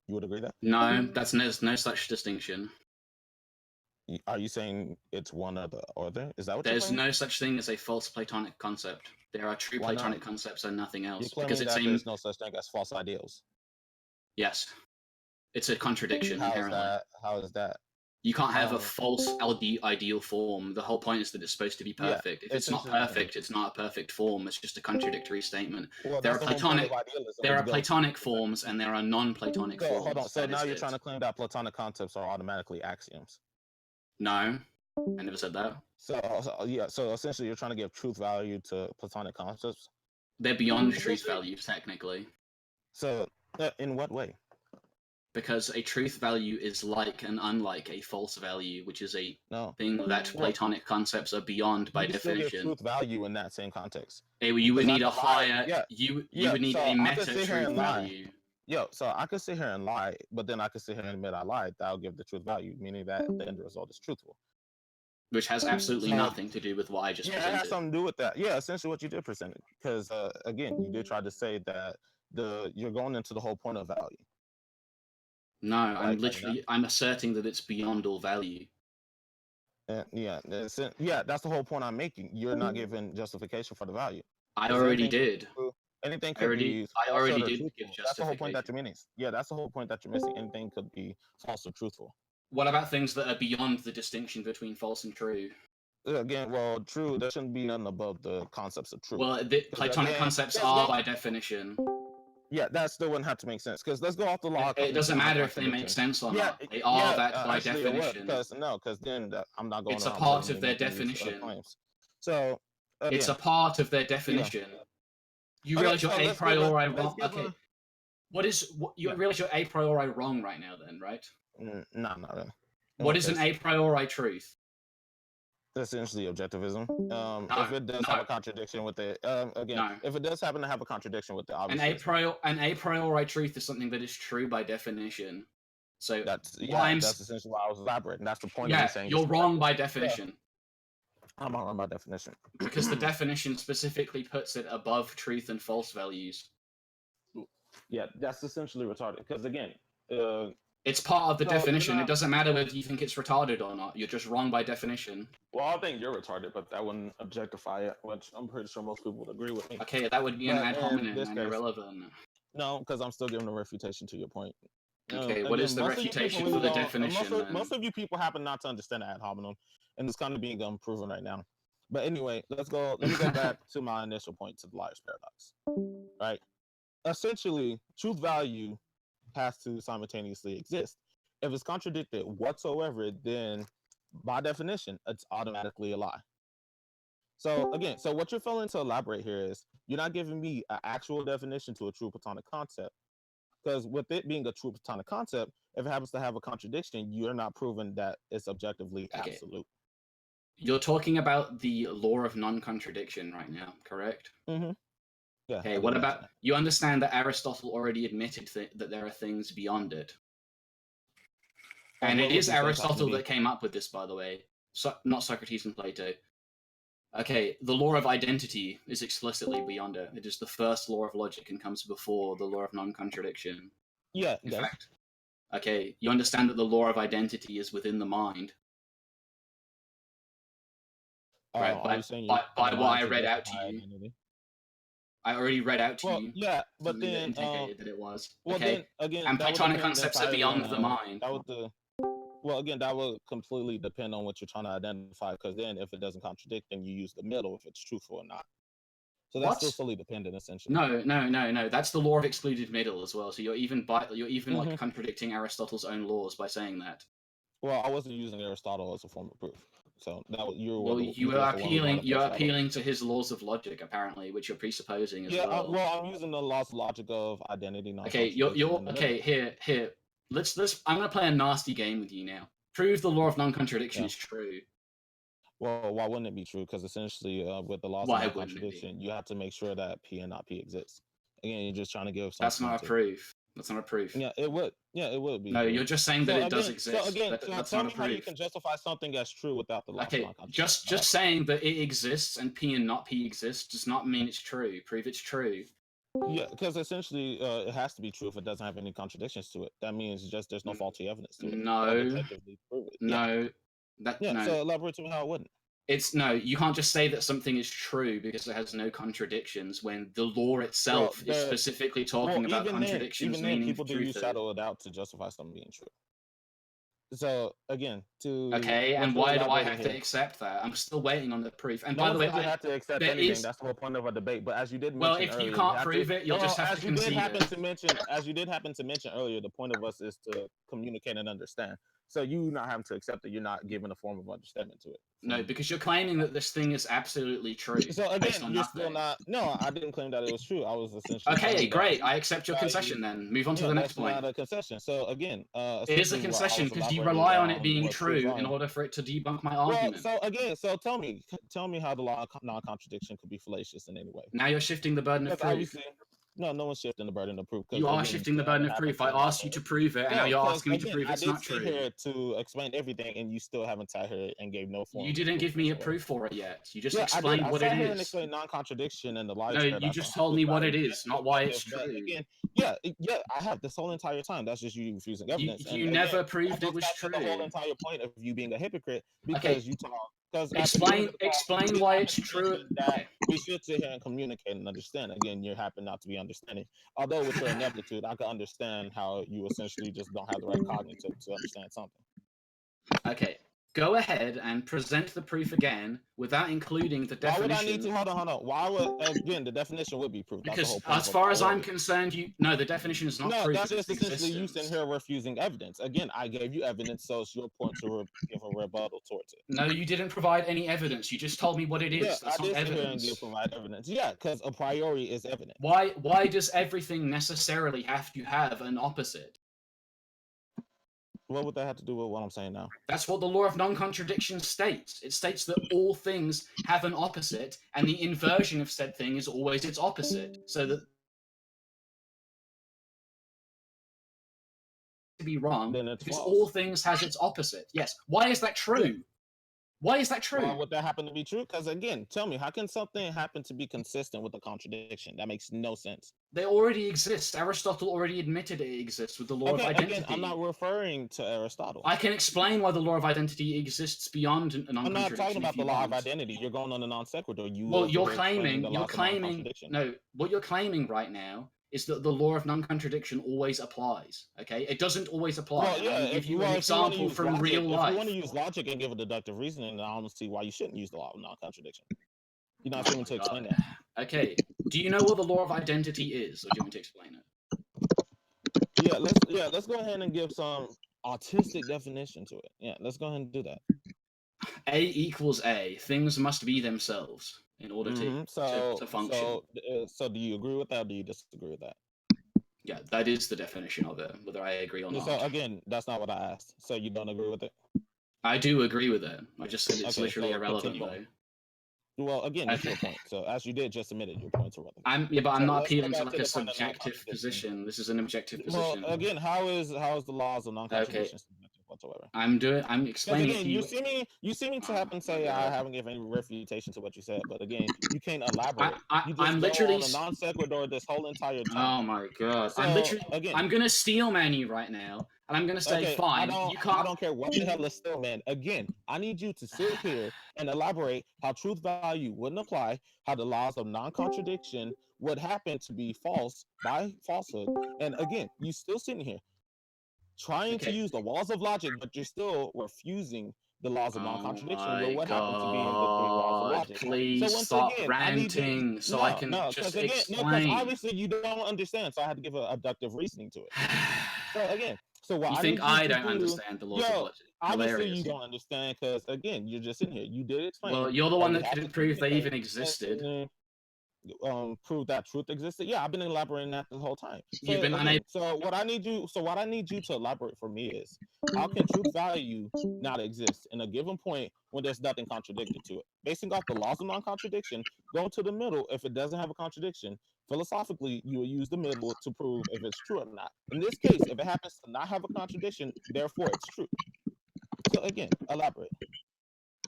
You would agree that? No, there's no such distinction. Are you saying it's one or the other? Is that what there's no such thing as a false Platonic concept? There are true Platonic concepts and nothing else. Because there's no such thing as false ideals. Yes, it's a contradiction inherently. How is that? You can't have a false ideal form. The whole point is that it's supposed to be perfect. If it's not perfect, it's not a perfect form. It's just a contradictory statement. Well, there are Platonic forms and there are non-Platonic forms. Hold on. So now you're trying to claim that Platonic concepts are automatically axioms. No, I never said that. So essentially you're trying to give truth value to Platonic concepts? They're beyond truth values, technically. So in what way? Because a truth value is like and unlike a false value, which is a thing that Platonic concepts are beyond by definition. Still give truth value in that same context. You would need a higher. You would need a meta truth value. So I could sit here and lie, but then I could sit here and admit I lied. That'll give the truth value, meaning that the end result is truthful. Which has absolutely nothing to do with what I just presented. Yeah, it has something to do with that. Yeah, essentially what you did present. Because again, you did try to say that you're going into the whole point of value. No, I'm asserting that it's beyond all value. Yeah, that's the whole point I'm making. You're not giving justification for the value. I already did. Anything could be. I already did give justification. That's the whole point that you're missing. Yeah, that's the whole point that you're missing. Anything could be false or truthful. What about things that are beyond the distinction between false and true? Again, well, true. There shouldn't be nothing above the concepts of truth. Well, the Platonic concepts are by definition. Yeah, that still wouldn't have to make sense because let's go off the law. It doesn't matter if they make sense or not. They are that by definition. Because then I'm not going. It's a part of their definition. So it's a part of their definition. You realize you're a priori wrong. Okay, you realize you're a priori wrong right now? Then, right? No, not really. What is an a priori truth? Essentially objectivism. If it does have a contradiction with it, if it does happen to have a contradiction with it, obviously. An a priori truth is something that is true by definition. So that's essentially why I was elaborating. That's the point of me saying. You're wrong by definition. I'm not wrong by definition. Because the definition specifically puts it above truth and false values. Yeah, that's essentially retarded. Because again, it's part of the definition. It doesn't matter whether you think it's retarded or not. You're just wrong by definition. Well, I think you're retarded, but that wouldn't objectify it, which I'm pretty sure most people would agree with me. Okay, that would be an ad hominem and irrelevant. No, because I'm still giving a refutation to your point. Okay, what is the refutation for the definition? Most of you people happen not to understand ad hominem, and it's kind of being unproven right now. But anyway, let me go back to my initial point, to the liar's paradox. Right? Essentially, truth value has to simultaneously exist. If it's contradicted whatsoever, then by definition, it's automatically a lie. So again, what you're failing to elaborate here is you're not giving me an actual definition to a true Platonic concept. Because with it being a true Platonic concept, if it happens to have a contradiction, you're not proving that it's objectively absolute. You're talking about the law of non-contradiction right now, correct? Mm-hmm. Yeah. Okay, what about, you understand that Aristotle already admitted that there are things beyond it. And it is Aristotle that came up with this, by the way. Not Socrates and Plato. Okay, the law of identity is explicitly beyond it. It is the first law of logic and comes before the law of non-contradiction. Yeah. In fact. Okay, you understand that the law of identity is within the mind. Right, by what I read out to you. Identity. I already read out to you. Yeah, but then that it was. Well, okay. Then again, and Platonic concepts are beyond the mind. That would completely depend on what you're trying to identify. Because then, if it doesn't contradict, then you use the middle if it's truthful or not. So that's still fully dependent, essentially. No. That's the law of excluded middle as well. So you're even like contradicting Aristotle's own laws by saying that. Well, I wasn't using Aristotle as a form of proof. So that you're appealing to his laws of logic, apparently, which you're presupposing as well. Well, I'm using the laws of logic of identity. Okay, here. Let's. I'm gonna play a nasty game with you now. Prove the law of non-contradiction is true. Well, why wouldn't it be true? Because essentially, with the laws of non-contradiction, you have to make sure that P and not P exists. Again, you're just trying to give. That's not a proof. That's not a proof. Yeah, it would. Yeah, it would be. No, you're just saying that it does exist. So again, tell me how you can justify something as true without the law of non-contradiction. Just saying that it exists and P and not P exists does not mean it's true. Prove it's true. Yeah, because essentially it has to be true if it doesn't have any contradictions to it. That means just there's no faulty evidence to it. No. So elaborate to me how it wouldn't. You can't just say that something is true because it has no contradictions when the law itself is specifically talking about contradictions. Even then, people do use shadow of doubt to justify something being true. So again, and why do I have to accept that? I'm still waiting on the proof. And by the way, I have to accept anything. That's the whole point of a debate. But as you did mention, well, if you can't prove it, you'll just have to concede it. As you did happen to mention earlier, the point of us is to communicate and understand. So you not having to accept it, you're not giving a form of understanding to it. No, because you're claiming that this thing is absolutely true. So again, you're still not. No, I didn't claim that it was true. I was essentially. Okay, great. I accept your concession. Then move on to the next point. Not a concession. So again, it is a concession because you rely on it being true in order for it to debunk my argument. So tell me how the law of non-contradiction could be fallacious in any way. Now you're shifting the burden of proof. No, no one's shifting the burden of proof. You are shifting the burden of proof. I asked you to prove it, and now you're asking me to prove it's not true. I did sit here to explain everything, and you still haven't sat here and gave no form. You didn't give me a proof for it yet. You just explained what it is. I sat here and explained non-contradiction and the logic. No, you just told me what it is, not why it's true. Again, yeah, I have this whole entire time. That's just you refusing evidence. You never proved it was true. The whole entire point of you being a hypocrite because you talk. Explain why it's true. That we should sit here and communicate and understand. Again, you happen not to be understanding. Although with your ineptitude, I can understand how you essentially just don't have the right cognitive to understand something. Okay, go ahead and present the proof again without including the definition. Why would I need to hold on? Why would again the definition would be proof? Because as far as I'm concerned, the definition is not proof. No, that's just essentially you sitting here refusing evidence. Again, I gave you evidence, so it's your point to give a rebuttal towards it. No, you didn't provide any evidence. You just told me what it is. Yeah, that's I did not evidence. Here and provide evidence. Yeah, because a priori is evidence. Why does everything necessarily have to have an opposite? What would that have to do with what I'm saying now? That's what the law of non-contradiction states. It states that all things have an opposite, and the inversion of said thing is always its opposite. So that to be wrong, because all things has its opposite. Yes. Why is that true? Why is that true? Why would that happen to be true? Because again, tell me, how can something happen to be consistent with a contradiction? That makes no sense. They already exist. Aristotle already admitted it exists with the law of identity. Again, I'm not referring to Aristotle. I can explain why the law of identity exists beyond a non-contradiction. I'm not talking about the law of identity. You're going on a non sequitur. You're claiming. No, what you're claiming right now is that the law of non-contradiction always applies. Okay, it doesn't always apply. Well, yeah, if you an example from real life, if you want to use logic and give a deductive reasoning, I don't see why you shouldn't use the law of non-contradiction. You're not going to explain that. Okay, do you know what the law of identity is, or do you want me to explain it? Let's go ahead and give some autistic definition to it. Yeah, let's go ahead and do that. A equals A. Things must be themselves in order to function. So do you agree with that, or do you disagree with that? Yeah, that is the definition of it, whether I agree or not. So again, that's not what I asked. So you don't agree with it? I do agree with it. I just said it's literally irrelevant, though. Well, again, that's your point. So as you did just admit it, your point's irrelevant. I'm not appealing to like a subjective position. This is an objective position. Well, again, how is the laws of non-contradiction whatsoever? I'm explaining again, to you seem to happen to say I haven't given any refutation to what you said, but again, you can't elaborate. I'm literally on a non sequitur this whole entire time. Oh my god! So, I'm gonna steel man you right now. And I'm gonna say, fine. I don't care what the hell is still, man. Again, I need you to sit here and elaborate how truth value wouldn't apply, how the laws of non-contradiction would happen to be false by falsehood. And again, you still sitting here trying to use the laws of logic, but you're still refusing the laws of non-contradiction. What happened to be in the 3 laws of logic? Please stop ranting so I can just explain. Because obviously you don't understand, so I had to give an abductive reasoning to it. So again. So you think I don't understand the laws of logic? Obviously you don't understand because again, you're just in here. You did explain. Well, you're the one that couldn't prove they even existed. Prove that truth existed. Yeah, I've been elaborating that the whole time. You've been unable. So what I need you to elaborate for me is how can truth value not exist in a given point when there's nothing contradicted to it? Basing off the laws of non-contradiction, go to the middle if it doesn't have a contradiction. Philosophically, you will use the middle to prove if it's true or not. In this case, if it happens to not have a contradiction, therefore it's true. So again, elaborate.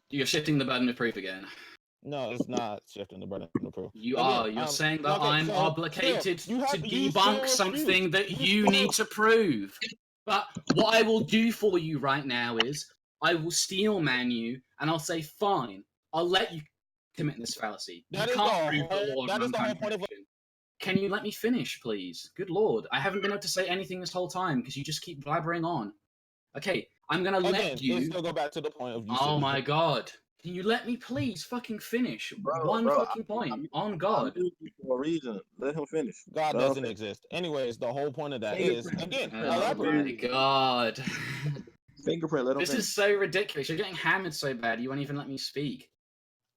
You're shifting the burden of proof again. No, it's not shifting the burden of proof. You are. You're saying that I'm obligated to debunk something that you need to prove. But what I will do for you right now is I will steel man you, and I'll say, fine, I'll let you commit this fallacy. You can't prove the law of non-contradiction. Can you let me finish, please? Good lord. I haven't been able to say anything this whole time because you just keep blabbering on. Okay, I'm going to let you... Let's still go back to the point of you... Oh my god. Can you let me please fucking finish? Fucking point. On God. For a reason. Let him finish. God doesn't exist. Anyways, the whole point of that is, again, elaborate. Oh my god. Fingerprint, let him finish. This is so ridiculous. You're getting hammered so bad you won't even let me speak.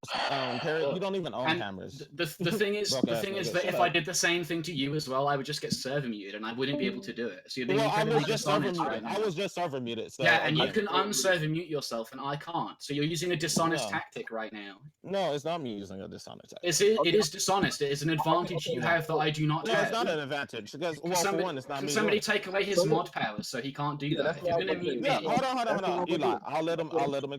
Parrot, you don't even own And cameras. the thing is, that if I did the same thing to you as well, I would just get server muted, and I wouldn't be able to do it. So you're being incredibly dishonest right now. I was just server muted. So, yeah, and you can unserver mute yourself, and I can't. So you're using a dishonest tactic right now. No, it's not me using a dishonest tactic. It is dishonest. It is an advantage you have that I do not have. No, it's not an advantage because for one, it's not me. Can somebody take away his mod powers so he can't do that? If you're gonna mute me, hold on, Eli. I'll let him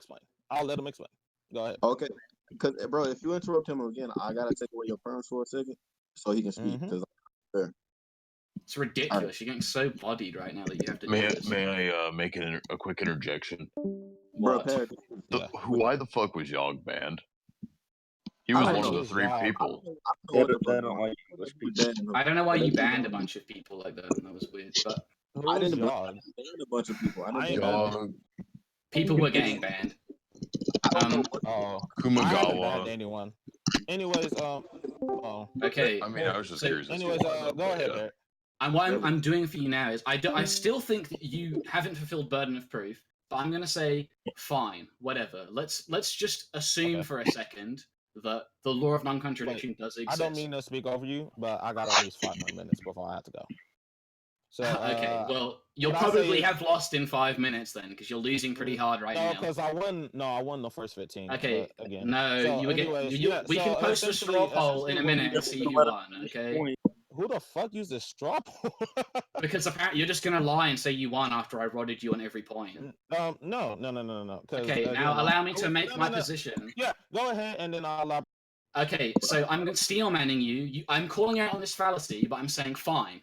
explain. Go ahead. Okay, because bro, if you interrupt him again, I gotta take away your perms for a second so he can speak. Because it's ridiculous. Right. You're getting so bodied right now that you have to. May I make a quick interjection? Bro, why the fuck was Yogg banned? He was one of the 3 people. I don't know why you banned a bunch of people like that. That was weird. But I didn't ban a bunch of people. People were getting banned. Kumagawa. Anyone. Anyways, okay. I mean, I was just curious. Anyways, go ahead, Eric. And what I'm doing for you now is I still think that you haven't fulfilled burden of proof, but I'm gonna say fine, whatever. Let's just assume for a second that the law of non-contradiction does exist. I don't mean to speak over you, but I got at least 5 more minutes before I have to go. So okay, well, you'll probably have lost in 5 minutes then, because you're losing pretty hard right now. No, because I won the first 15. Okay, again. No, so we can post a straw poll in a minute and see who won. Okay. Who the fuck used a straw poll? Because apparently you're just gonna lie and say you won after I rodded you on every point. No. Okay, now allow me to make my position. Yeah, go ahead and then I'll allow. Okay, so I'm steel manning you. I'm calling out on this fallacy, but I'm saying fine.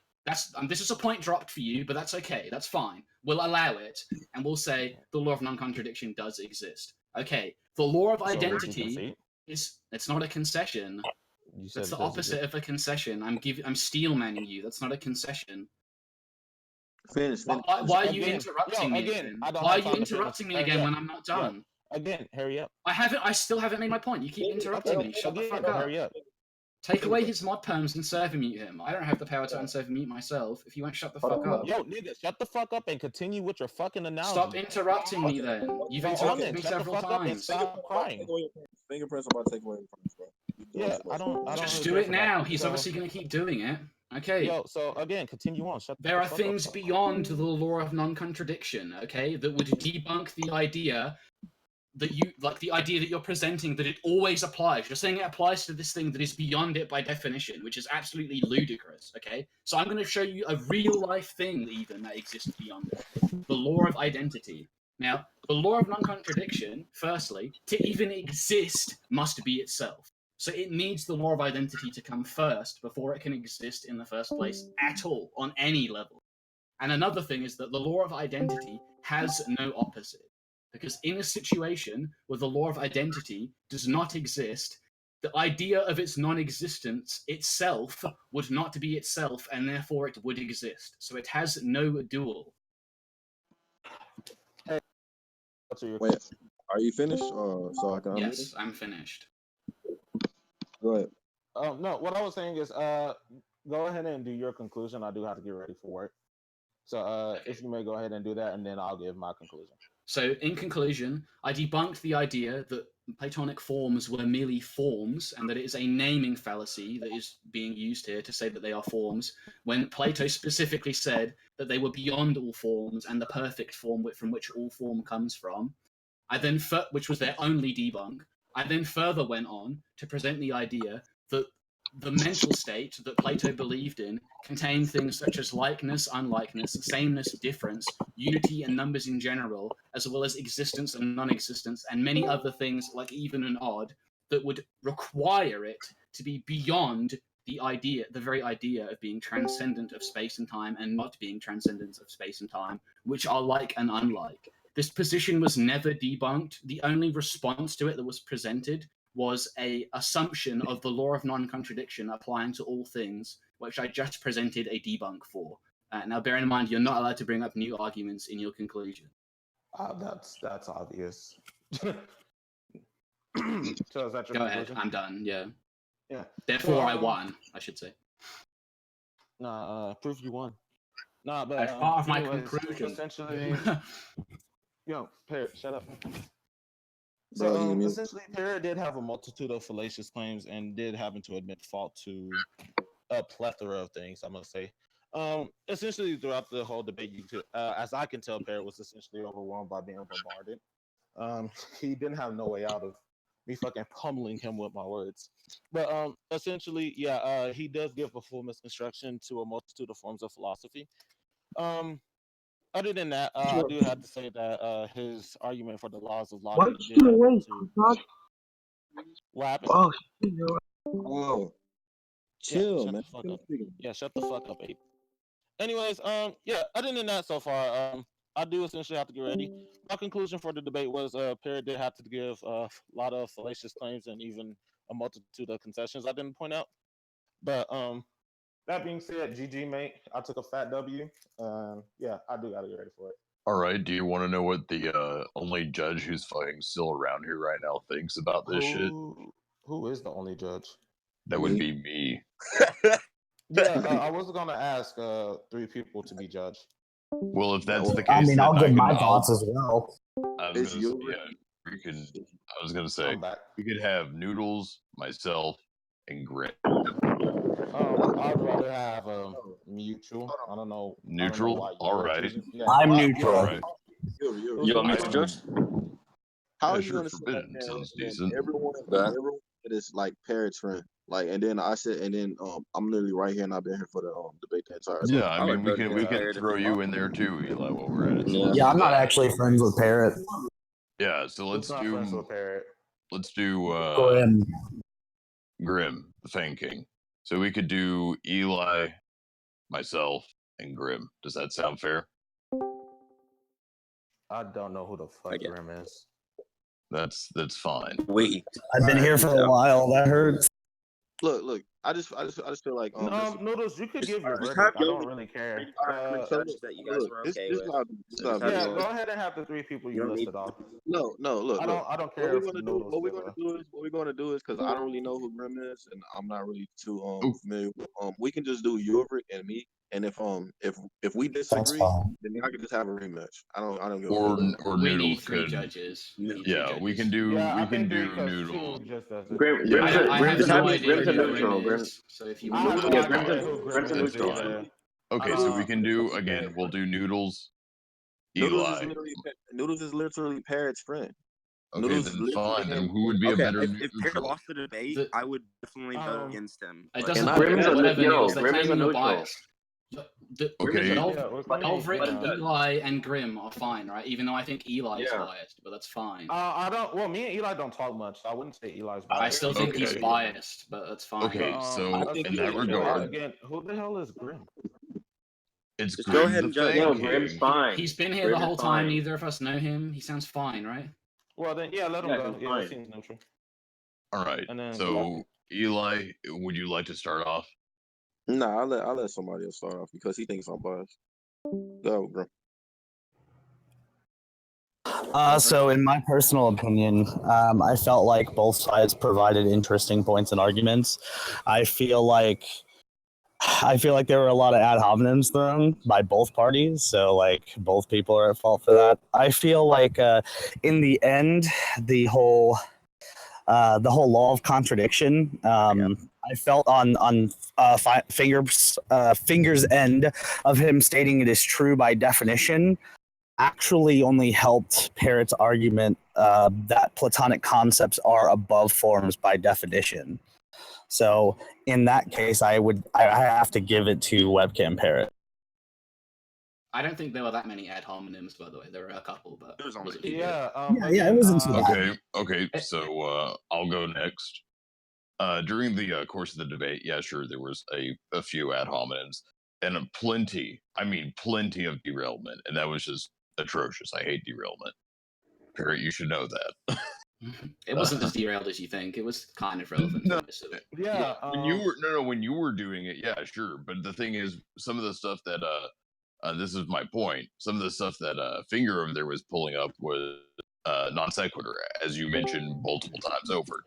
This is a point dropped for you, but that's okay. That's fine. We'll allow it, and we'll say the law of non-contradiction does exist. Okay, the law of identity it's not a concession. That's the opposite of a concession. I'm steel manning you. That's not a concession. Finish. Why are you interrupting me again? Why are you interrupting me again when I'm not done? Again, hurry up. I still haven't made my point. You keep interrupting me. Shut the fuck up. Hurry up. Take away his mod perms and server mute him. I don't have the power to unserver mute myself. If you won't shut the fuck up. Yo, nigga, shut the fuck up and continue with your fucking analogy. Stop interrupting me then. You've interrupted me several times. Stop crying. Fingerprints about to take away from us, bro. Yeah, I don't just do it now. He's obviously going to keep doing it. Okay. Yo, so again, continue on. There are things beyond the law of non-contradiction, okay, that would debunk the idea that the idea that you're presenting that it always applies. You're saying it applies to this thing that is beyond it by definition, which is absolutely ludicrous, okay? So I'm going to show you a real-life thing even that exists beyond it. The law of identity. Now, the law of non-contradiction, firstly, to even exist must be itself. So it needs the law of identity to come first before it can exist in the first place at all, on any level. And another thing is that the law of identity has no opposite. Because in a situation where the law of identity does not exist, the idea of its non-existence itself would not be itself, and therefore it would exist. So it has no dual. Wait, are you finished? So I can. Yes, I'm finished. Go ahead. No, what I was saying is, go ahead and do your conclusion. I do have to get ready for work. So okay. If you may go ahead and do that, and then I'll give my conclusion. So in conclusion, I debunked the idea that platonic forms were merely forms, and that it is a naming fallacy that is being used here to say that they are forms, when Plato specifically said that they were beyond all forms and the perfect form from which all form comes from. I then, which was their only debunk. I then further went on to present the idea that the mental state that Plato believed in contained things such as likeness, unlikeness, sameness, difference, unity and numbers in general, as well as existence and non-existence, and many other things like even and odd that would require it to be beyond the very idea of being transcendent of space and time and not being transcendent of space and time, which are like and unlike. This position was never debunked. The only response to it that was presented was an assumption of the law of non-contradiction applying to all things, which I just presented a debunk for. Now, bear in mind, you're not allowed to bring up new arguments in your conclusion. That's obvious. So is that your Go ahead, I'm done, yeah. Yeah. Therefore, I won, I should say. Proof you won. But as part of my conclusion. Essentially, yo, Parrot, shut up. Bro, essentially, Parrot did have a multitude of fallacious claims and did happen to admit fault to a plethora of things, I must say. Essentially, throughout the whole debate, you could, as I can tell, Parrot was essentially overwhelmed by being bombarded. He didn't have no way out of me fucking pummeling him with my words. But essentially, yeah, he does give a full misconstruction to a multitude of forms of philosophy. Other than that, I do have to say that his argument for the laws of logic did happen to. What happened? Whoa. Chill, man. Yeah, shut the fuck up, ape. Anyways, yeah, other than that, so far, I do essentially have to get ready. My conclusion for the debate was Parrot did have to give a lot of fallacious claims and even a multitude of concessions I didn't point out. But that being said, GG, mate, I took a fat W. Yeah, I do gotta get ready for it. All right, do you want to know what the only judge who's fucking still around here right now thinks about this shit? Who is the only judge? That would be me. Yeah, I was gonna ask 3 people to be judged. Well, if that's the case, I mean, I'll give my I'll, thoughts as well. I was gonna say we could have Noodles, myself, and Grit. I'd rather have mutual. I don't know. Neutral. All right. Yeah, I'm neutral. All right. You want me to judge? How Yeah, are you sure, gonna say forbidden that, sounds man? decent. Everyone is like Parrot's friend. Like, and then I said, and then I'm literally right here, and I've been here for the debate the entire time. Yeah, I mean, we can throw you in there too, Eli, while we're at it. So Yeah, I'm not actually friends with Parrot. Yeah, so let's do Grim, the Fang King. So we could do Eli, myself, and Grim. Does that sound fair? I don't know who the fuck Grim is. That's fine. Wait, I've been here for a while. That hurts. Look. I just feel like Noodles, you could give your verdict. I don't really care. That you guys were okay with. Yeah, go ahead and have the 3 people you listed off. No, look. I don't care. What we're gonna do is because I don't really know who Grim is, and I'm not really too familiar with. We can just do Yuvik and me, and if we disagree, then I can just have a rematch. I don't give or we Noodles need 3 could. judges. Yeah, we can do Noodles. Grim's a neutral. So if you Grim's a neutral. Okay, so we can do again. We'll do Noodles. Eli. Noodles is literally Parrot's friend. Okay, then fine. Then who would be a better If Parrot neutral? lost the debate, I would definitely vote against him. It doesn't matter. They're claiming you're biased. Okay. Ulrich, Eli, and Grim are fine, right? Even though I think Eli is biased, but that's fine. I don't. Well, me and Eli don't talk much, so I wouldn't say Eli's biased. I still think he's biased, but that's fine. Okay, so in that regard, again, who the hell is Grim? It's Just Grim go ahead and judge. the No, Fang Grim's King. fine. He's been here the whole time. Neither of us know him. He sounds fine, right? Well, then, yeah, let him go. Yeah, it seems neutral. All right. So, Eli, would you like to start off? Nah, I'll let somebody else start off because he thinks I'm biased. Go, Grim. So in my personal opinion, I felt like both sides provided interesting points and arguments. I feel like there were a lot of ad hominems thrown by both parties, so like both people are at fault for that. I feel like in the end, the whole law of contradiction. I felt on Finger's end of him stating it is true by definition actually only helped Parrot's argument that platonic concepts are above forms by definition. So in that case, I have to give it to Webcam Parrot. I don't think there were that many ad hominems, by the way. There were a couple, but There's only it wasn't too bad. Okay. So I'll go next. During the course of the debate, yeah, sure, there was a few ad hominems and plenty of derailment, and that was just atrocious. I hate derailment. Parrot, you should know that. It wasn't as derailed as you think. It was kind of relevant. No, yeah. When you were doing it, yeah, sure. But the thing is, some of the stuff that this is my point. Some of the stuff that Finger over there was pulling up was non sequitur, as you mentioned multiple times over.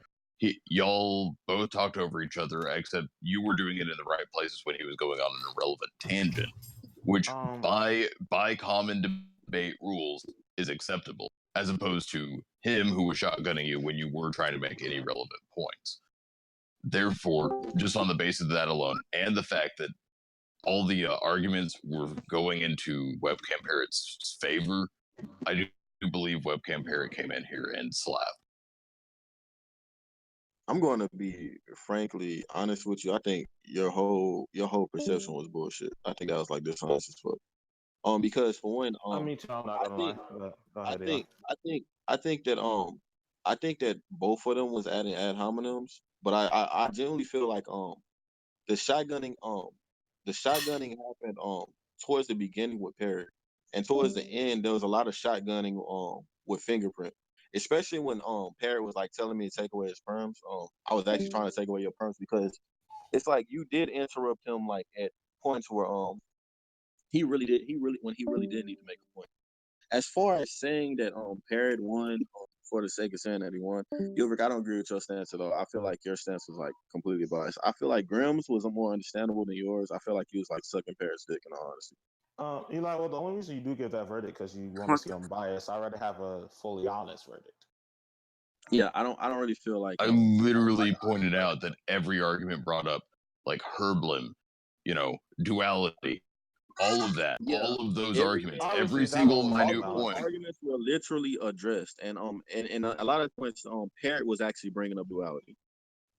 Y'all both talked over each other, except you were doing it in the right places when he was going on an irrelevant tangent, which by common debate rules is acceptable. as opposed to him who was shotgunning you when you were trying to make any relevant points. Therefore, just on the basis of that alone, and the fact that all the arguments were going into Webcam Parrot's favor, I do believe Webcam Parrot came in here and slapped. I'm going to be frankly honest with you. I think your whole perception was bullshit. I think that was like dishonest as fuck. Because for one, me too. I'm not gonna lie. Go ahead, I think that both of them was adding ad hominems, but I genuinely feel like the shotgunning happened towards the beginning with Parrot, and towards the end there was a lot of shotgunning with Fingerprint. Especially when Parrot was like telling me to take away his perms. I was actually trying to take away your perms because it's like you did interrupt him like at points where when he really did need to make a point. As far as saying that Parrot won for the sake of saying that he won, Gilbert, I don't agree with your stance at all. I feel like your stance was like completely biased. I feel like Grimm's was more understandable than yours. I feel like he was like sucking Parrot's dick in all honesty. Eli, well, the only reason you do give that verdict because you want to see him biased. I'd rather have a fully honest verdict. Yeah, I don't really feel like I literally pointed out that every argument brought up like Herblim, duality, all of that, all of those arguments, every single minute point. Arguments were literally addressed, and a lot of points, Parrot was actually bringing up duality.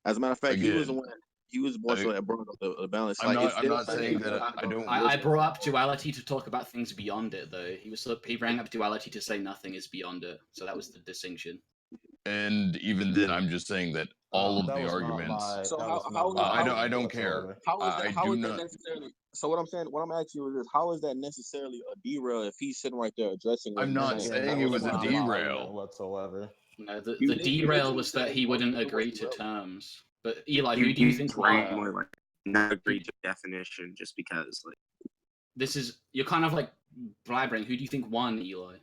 As a matter of fact, he was the one. He was more so that brought up the balance. I'm not saying that I don't. I brought up duality to talk about things beyond it, though. He brought up duality to say nothing is beyond it. So that was the distinction. And even then, I'm just saying that all of the arguments. So I don't care. How is that necessarily? So what I'm asking you is, how is that necessarily a derail if he's sitting right there addressing? I'm not saying it was a derail whatsoever. No, the derail was that he wouldn't agree to terms. But Eli, who do you think won? More like not agree to definition just because like you're kind of like blabbering. Who do you think won, Eli?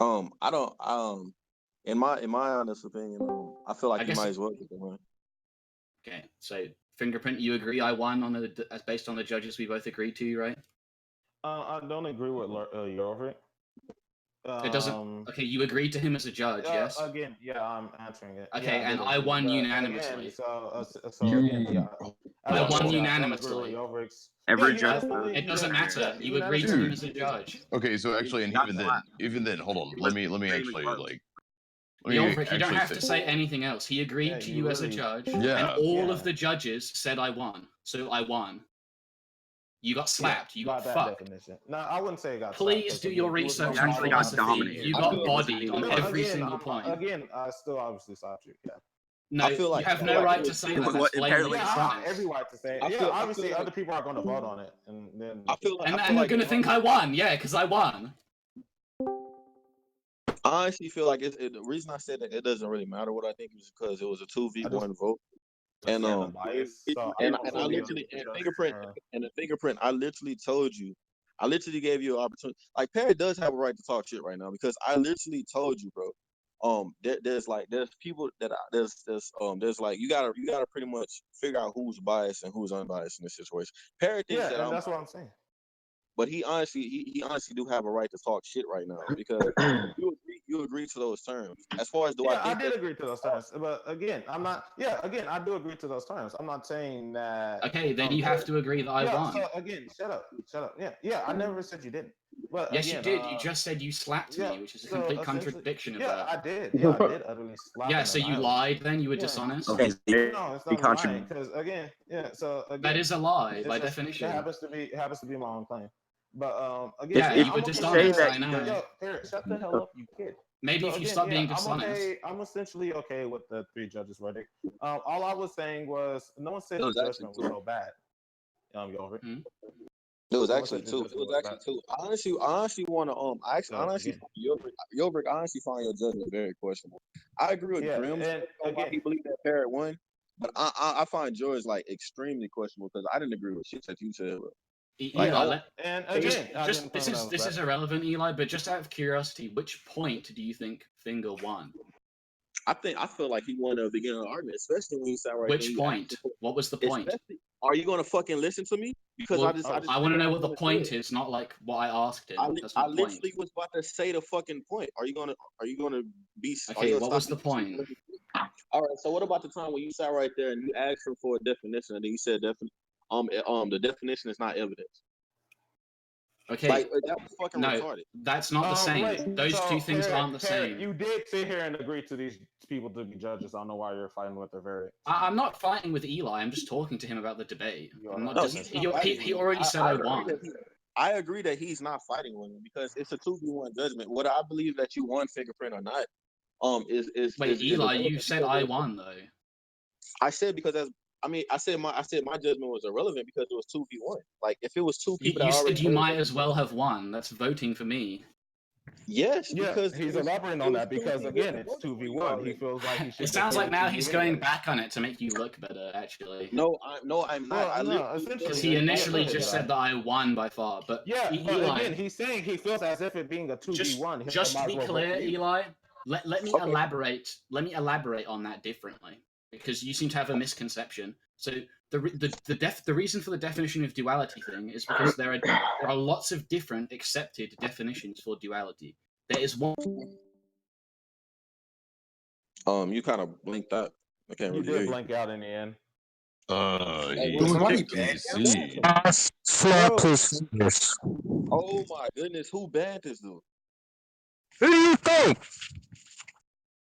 I don't. In my honest opinion, I feel like he might as well get the win. Okay, so Fingerprint, you agree I won based on the judges we both agreed to, right? I don't agree with Jorvik. It doesn't. Okay, you agreed to him as a judge, yes? Again, yeah, I'm answering it. Okay, and I won unanimously. Again, I won unanimously. Every judge. It doesn't matter. You agreed to him as a judge. Okay, so actually, and even then, hold on. Let me actually like. Jorvik, you don't have to say anything else. He agreed to you as a judge, and all of the judges said I won. So I won. You got slapped. You got fucked. No, I wouldn't say got Please do your research on philosophy. You got bodied on every single point. Again, I still obviously slapped you. Yeah. No, I feel like you have no right to say that. That's blatantly dishonest. Every right to say it. Yeah, obviously other people are going to vote on it, and then and they're going to think I won. Yeah, because I won. I honestly feel like the reason I said that it doesn't really matter what I think is because it was a 2v1 vote. And I literally Fingerprint, I literally told you, I literally gave you an opportunity. Like Parrot does have a right to talk shit right now because I literally told you, bro. There's people that there's like you gotta pretty much figure out who's biased and who's unbiased in this situation. Parrot thinks that's what I'm saying. But he honestly do have a right to talk shit right now because you agree to those terms. As far as I did agree to those terms, but again, I'm not. Yeah, again, I do agree to those terms. I'm not saying that. Okay, then you have to agree that I won. So again, shut up. Yeah. I never said you didn't. But yes, you did. You just said you slapped me, which is a complete contradiction of that. Yeah, I did. Yeah, I did utterly slap. Yeah, so you lied. Then you were dishonest. Okay, no, it's not lying because again, So again, that is a lie by definition. It happens to be my own claim. But again, yeah, you were dishonest. I know. Parrot, shut the hell up, you kid. Maybe if you stop being dishonest. I'm essentially okay with the 3 judges' verdict. All I was saying was no one said the judgment was so bad. Jorvik. It was actually 2. I honestly want to Jorvik, I honestly find your judgment very questionable. I agree with Grimm. Again, he believed that Parrot won, but I find yours like extremely questionable because I didn't agree with shit that you said. Eli, this is irrelevant, Eli. But just out of curiosity, which point do you think Finger won? I feel like he won at the beginning of the argument, especially when he sat right. Which point? What was the point? Are you gonna fucking listen to me? Because well, I want to know what the point is, not like what I asked him. I literally was about to say the fucking point. Are you gonna be? Okay, what was the point? All right. So what about the time when you sat right there and you asked him for a definition and then you said the definition is not evidence? Okay. Like that was fucking retarded. That's not the same. Wait, Those two things aren't the Parrot, same. You did sit here and agree to these people to be judges. I don't know why you're fighting with their verdict. I'm not fighting with Eli. I'm just talking to him about the debate. He already said I won. I agree that he's not fighting with him because it's a 2v1 judgment. Whether I believe that you won Fingerprint or not, Eli, you said I won though. I said because I said my judgment was irrelevant because it was 2v1. Like if it was two people, you said you might as well have won. That's voting for me. Yes, because he's elaborating on that because again, it's 2v1. He feels like he should. It sounds like now he's going back on it to make you look better. Actually, no, I'm not. Because he initially just said that I won by far, but but again, he's saying he feels as if it being a 2v1. Just to be clear, Eli, let me elaborate. Let me elaborate on that differently because you seem to have a misconception. So the reason for the definition of duality thing is because there are lots of different accepted definitions for duality. There is one. You kind of blinked out. I can't really hear you. Blink out in the end. Slap his fingers. Oh my goodness, who banned this dude? Who do you think?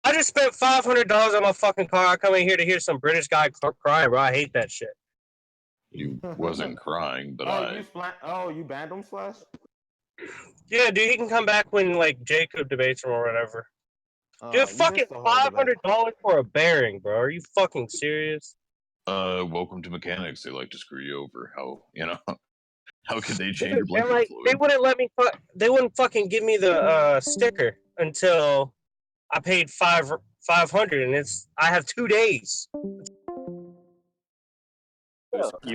I just spent $500 on my fucking car. I come in here to hear some British guy cry, bro. I hate that shit. You wasn't crying, but you banned him, Slash? Yeah, dude, he can come back when like Jacob debates him or whatever. Dude, fucking $500 for a bearing, bro. Are you fucking serious? Welcome to mechanics. They like to screw you over. How could they change your blinker like, fluid? They wouldn't let me. They wouldn't fucking give me the sticker until I paid $500, and I have 2 days.